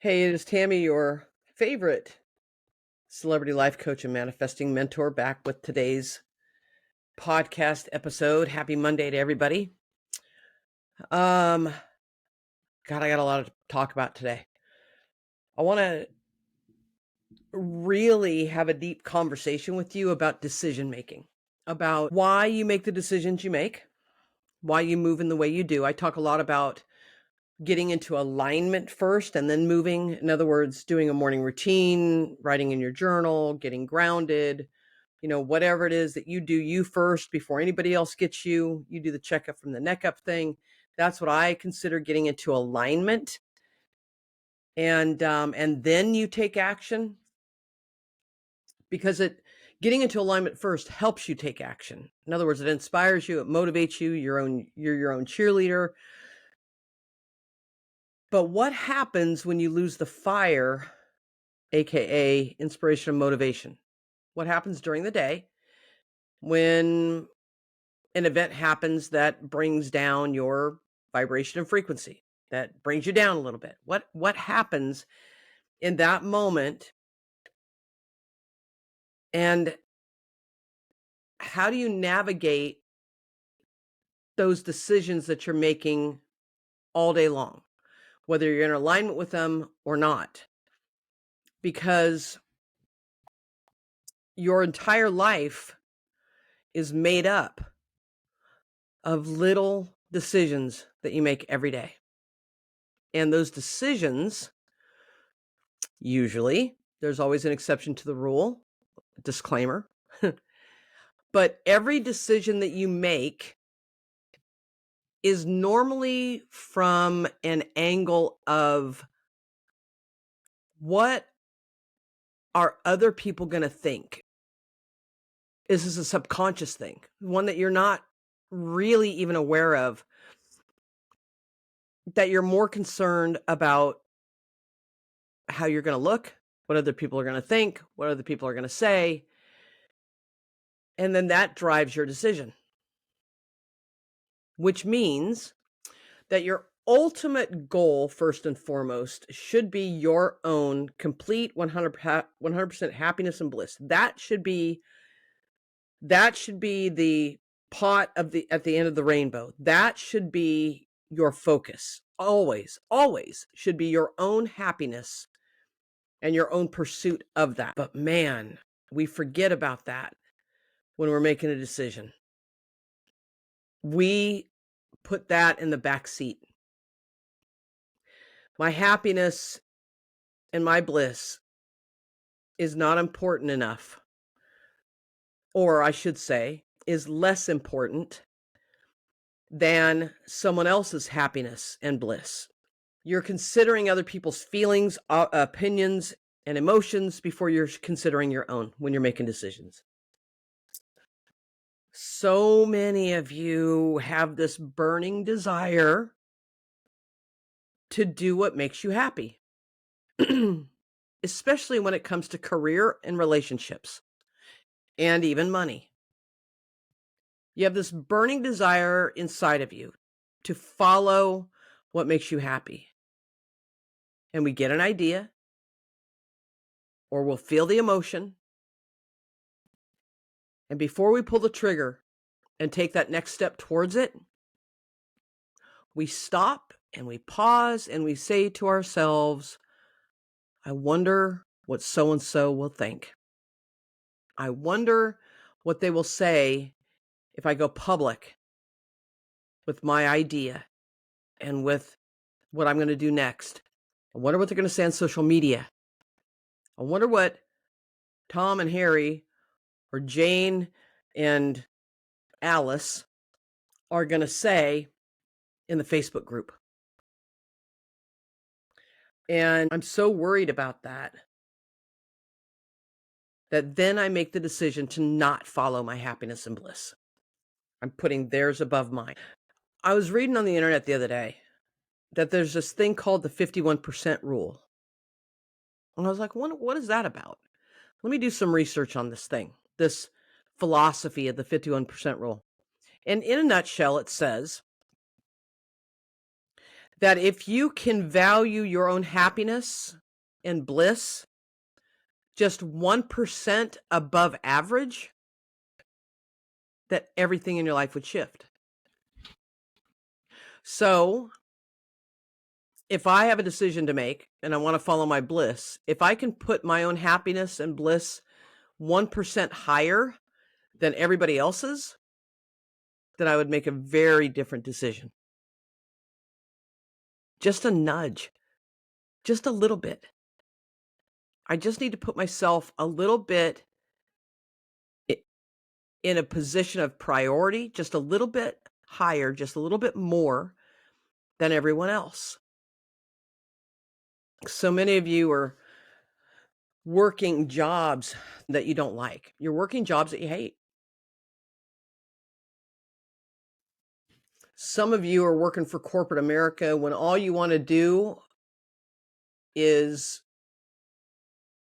Hey, it is Tammy, your favorite celebrity life coach and manifesting mentor, back with today's podcast episode. Happy Monday to everybody. God, I got a lot to talk about today. I want to really have a deep conversation with you about decision making, about why you make the decisions you make, why you move in the way you do. I talk a lot about getting into alignment first and then moving. In other words, doing a morning routine, writing in your journal, getting grounded, whatever it is that you do, you first before anybody else gets you. You do the checkup from the neck up thing. That's what I consider getting into alignment. And then you take action, because getting into alignment first helps you take action. In other words, it inspires you, it motivates you, you're your own cheerleader. But what happens when you lose the fire, aka inspiration and motivation? What happens during the day when an event happens that brings down your vibration and frequency, that brings you down a little bit? What happens in that moment, and how do you navigate those decisions that you're making all day long, whether you're in alignment with them or not? Because your entire life is made up of little decisions that you make every day. And those decisions, usually, there's always an exception to the rule, disclaimer, but every decision that you make is normally from an angle of, what are other people going to think? This is a subconscious thing, one that you're not really even aware of, that you're more concerned about how you're going to look, what other people are going to think, what other people are going to say. And then that drives your decision, which means that your ultimate goal, first and foremost, should be your own complete 100% happiness and bliss. That should be the pot at the end of the rainbow. That should be your focus. Always should be your own happiness and your own pursuit of that. But man, we forget about that when we're making a decision. We put that in the back seat. My happiness and my bliss is not important enough, or I should say, is less important than someone else's happiness and bliss. You're considering other people's feelings, opinions, and emotions before you're considering your own when you're making decisions. So many of you have this burning desire to do what makes you happy, especially when it comes to career and relationships and even money. You have this burning desire inside of you to follow what makes you happy. And we get an idea, or we'll feel the emotion. And before we pull the trigger and take that next step towards it, we stop and we pause and we say to ourselves, I wonder what so-and-so will think. I wonder what they will say if I go public with my idea and with what I'm going to do next. I wonder what they're going to say on social media. I wonder what Tom and Harry or Jane and Alice are going to say in the Facebook group. And I'm so worried about that then I make the decision to not follow my happiness and bliss. I'm putting theirs above mine. I was reading on the internet the other day that there's this thing called the 51% rule. And I was like, what is that about? Let me do some research on this thing, this philosophy of the 51% rule. And in a nutshell, it says that if you can value your own happiness and bliss just 1% above average, that everything in your life would shift. So if I have a decision to make and I want to follow my bliss, if I can put my own happiness and bliss 1% higher than everybody else's, then I would make a very different decision. Just a nudge, just a little bit. I just need to put myself a little bit in a position of priority, just a little bit higher, just a little bit more than everyone else. So many of you are working jobs that you don't like. You're working jobs that you hate. Some of you are working for corporate America when all you want to do is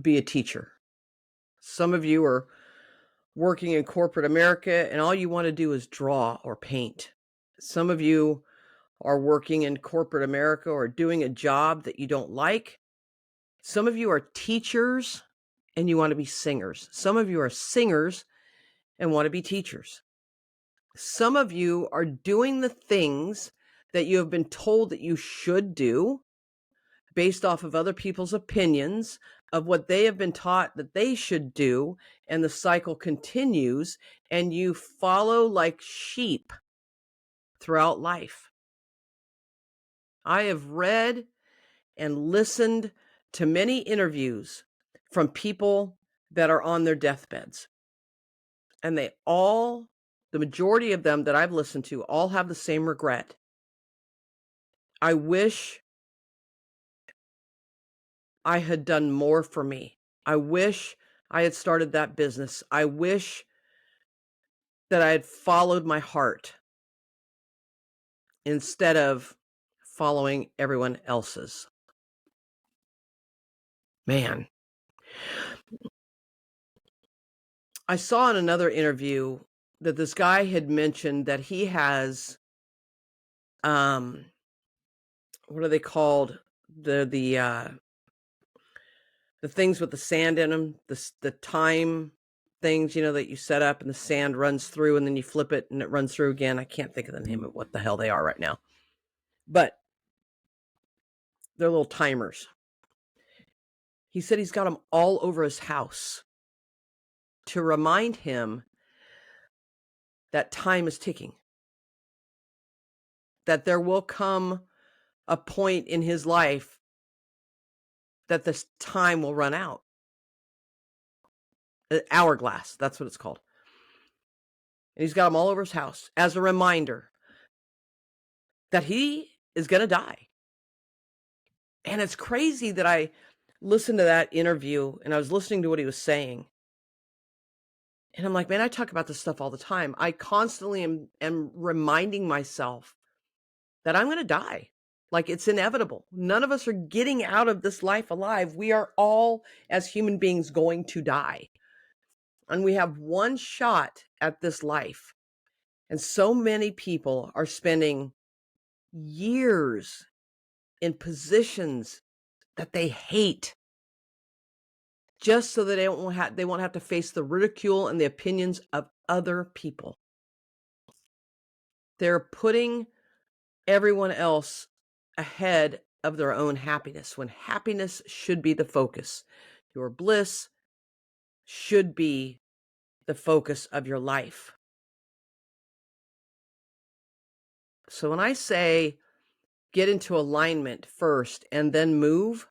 be a teacher. Some of you are working in corporate America and all you want to do is draw or paint. Some of you are working in corporate America or doing a job that you don't like. Some of you are teachers and you want to be singers. Some of you are singers and want to be teachers. Some of you are doing the things that you have been told that you should do based off of other people's opinions of what they have been taught that they should do, and the cycle continues, and you follow like sheep throughout life. I have read and listened to many interviews from people that are on their deathbeds, and they all, the majority of them that I've listened to, all have the same regret. I wish I had done more for me. I wish I had started that business. I wish that I had followed my heart instead of following everyone else's. Man. I saw in another interview that this guy had mentioned that he has, what are they called? The things with the sand in them, the time things, that you set up and the sand runs through and then you flip it and it runs through again. I can't think of the name of what the hell they are right now, but they're little timers. He said he's got them all over his house to remind him that time is ticking, that there will come a point in his life that this time will run out. Hourglass, that's what it's called. And he's got them all over his house as a reminder that he is going to die. And it's crazy that I listened to that interview and I was listening to what he was saying. And I'm like, man, I talk about this stuff all the time. I constantly am reminding myself that I'm going to die. Like, it's inevitable. None of us are getting out of this life alive. We are all, as human beings, going to die. And we have one shot at this life. And so many people are spending years in positions that they hate just so that they won't have to face the ridicule and the opinions of other people. They're putting everyone else ahead of their own happiness when happiness should be the focus. Your bliss should be the focus of your life. So when I say get into alignment first and then move,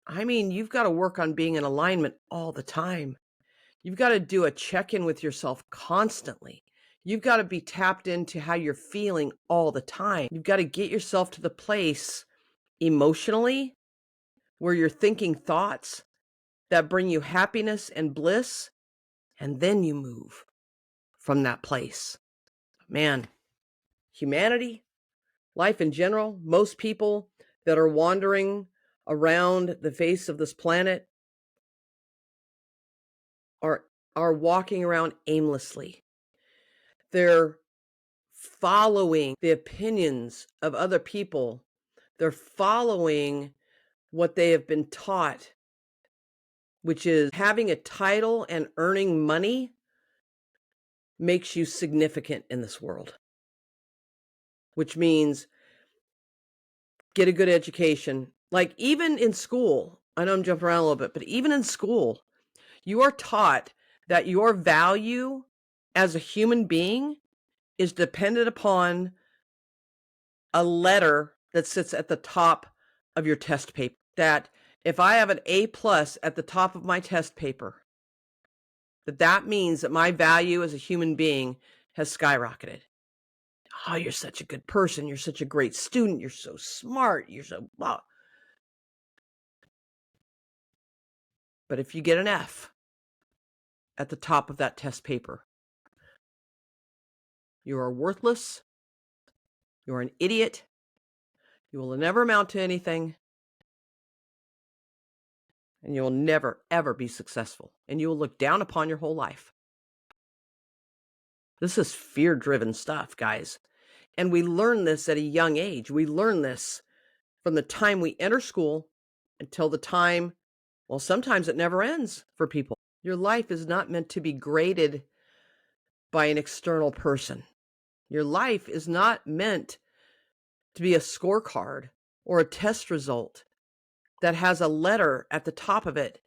I mean, you've got to work on being in alignment all the time. You've got to do a check-in with yourself constantly. You've got to be tapped into how you're feeling all the time. You've got to get yourself to the place emotionally where you're thinking thoughts that bring you happiness and bliss, and then you move from that place. Man, humanity, life in general, most people that are wandering around the face of this planet are walking around aimlessly. They're following the opinions of other people. They're following what they have been taught, which is having a title and earning money makes you significant in this world, which means get a good education. Like even in school, I know I'm jumping around a little bit, but even in school, you are taught that your value as a human being is dependent upon a letter that sits at the top of your test paper. That if I have an A+ at the top of my test paper, that means that my value as a human being has skyrocketed. Oh, you're such a good person. You're such a great student. You're so smart. You're so blah. But if you get an F at the top of that test paper, you are worthless. You're an idiot. You will never amount to anything. And you will never, ever be successful. And you will look down upon your whole life. This is fear-driven stuff, guys. And we learn this at a young age. We learn this from the time we enter school until the time, well, sometimes it never ends for people. Your life is not meant to be graded by an external person. Your life is not meant to be a scorecard or a test result that has a letter at the top of it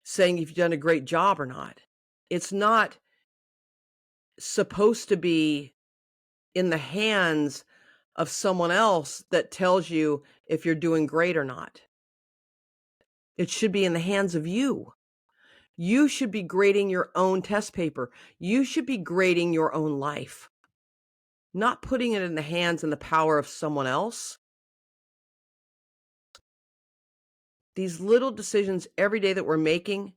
saying if you've done a great job or not. It's not supposed to be in the hands of someone else that tells you if you're doing great or not. It should be in the hands of you. You should be grading your own test paper. You should be grading your own life, not putting it in the hands and the power of someone else. These little decisions every day that we're making,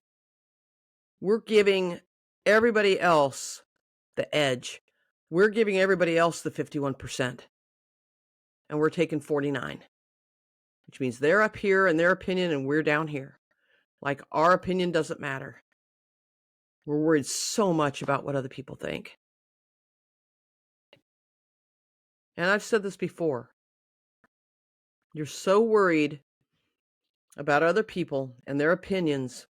we're giving everybody else the edge. We're giving everybody else the 51%. And we're taking 49, which means they're up here in their opinion and we're down here. Like our opinion doesn't matter. We're worried so much about what other people think. And I've said this before. You're so worried about other people and their opinions.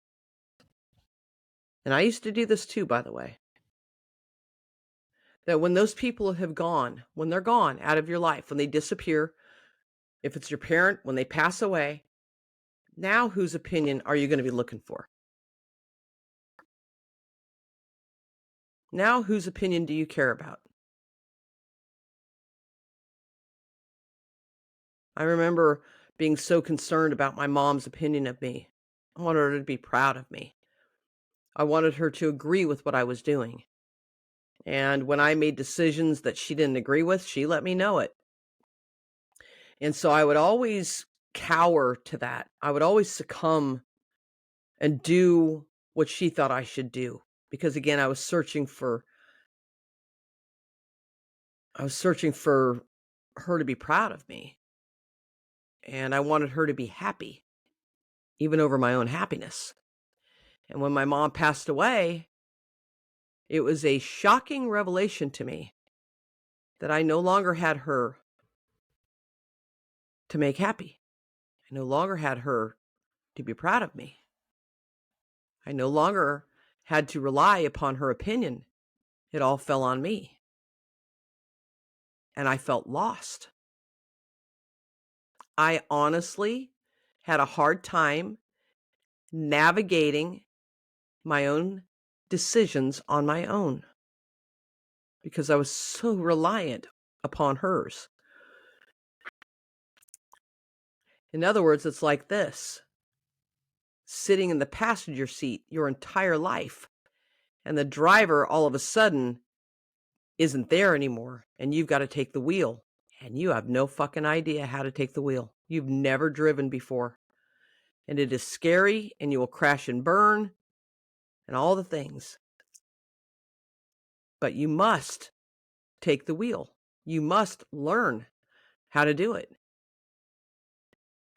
And I used to do this too, by the way. That when those people have gone, when they're gone out of your life, when they disappear, if it's your parent, when they pass away, now whose opinion are you going to be looking for? Now whose opinion do you care about? I remember being so concerned about my mom's opinion of me. I wanted her to be proud of me. I wanted her to agree with what I was doing. And when I made decisions that she didn't agree with, she let me know it. And so I would always cower to that. I would always succumb and do what she thought I should do. Because again, I was searching for her to be proud of me. And I wanted her to be happy, even over my own happiness. And when my mom passed away, it was a shocking revelation to me that I no longer had her to make happy. I no longer had her to be proud of me. I no longer had to rely upon her opinion. It all fell on me. And I felt lost. I honestly had a hard time navigating my own decisions on my own because I was so reliant upon hers. In other words, it's like this: sitting in the passenger seat your entire life, and the driver all of a sudden isn't there anymore, and you've got to take the wheel, and you have no fucking idea how to take the wheel. You've never driven before, and it is scary, and you will crash and burn, and all the things. But you must take the wheel. You must learn how to do it.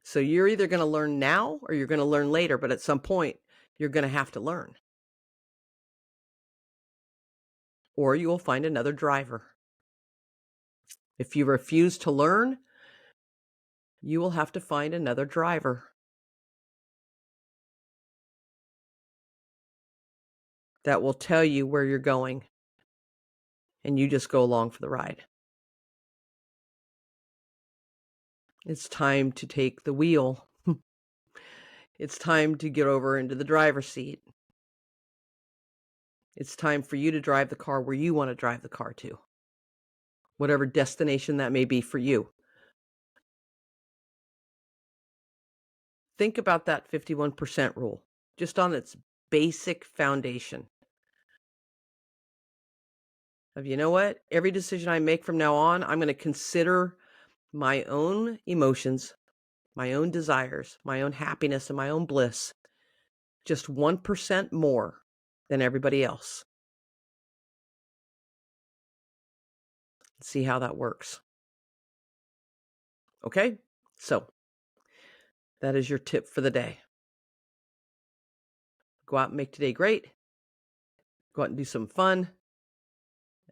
So you're either going to learn now or you're going to learn later, but at some point you're going to have to learn. Or you will find another driver. If you refuse to learn, you will have to find another driver that will tell you where you're going, and you just go along for the ride. It's time to take the wheel. It's time to get over into the driver's seat. It's time for you to drive the car where you want to drive the car to, whatever destination that may be for you. Think about that 51% rule, just on its basic foundation of, you know what? Every decision I make from now on, I'm going to consider my own emotions, my own desires, my own happiness, and my own bliss just 1% more than everybody else. See how that works. Okay? So that is your tip for the day. Go out and make today great. Go out and do some fun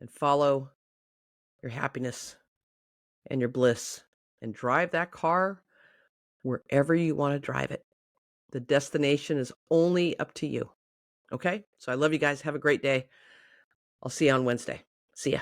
and follow your happiness and your bliss and drive that car wherever you want to drive it. The destination is only up to you. Okay? So I love you guys. Have a great day. I'll see you on Wednesday. See ya.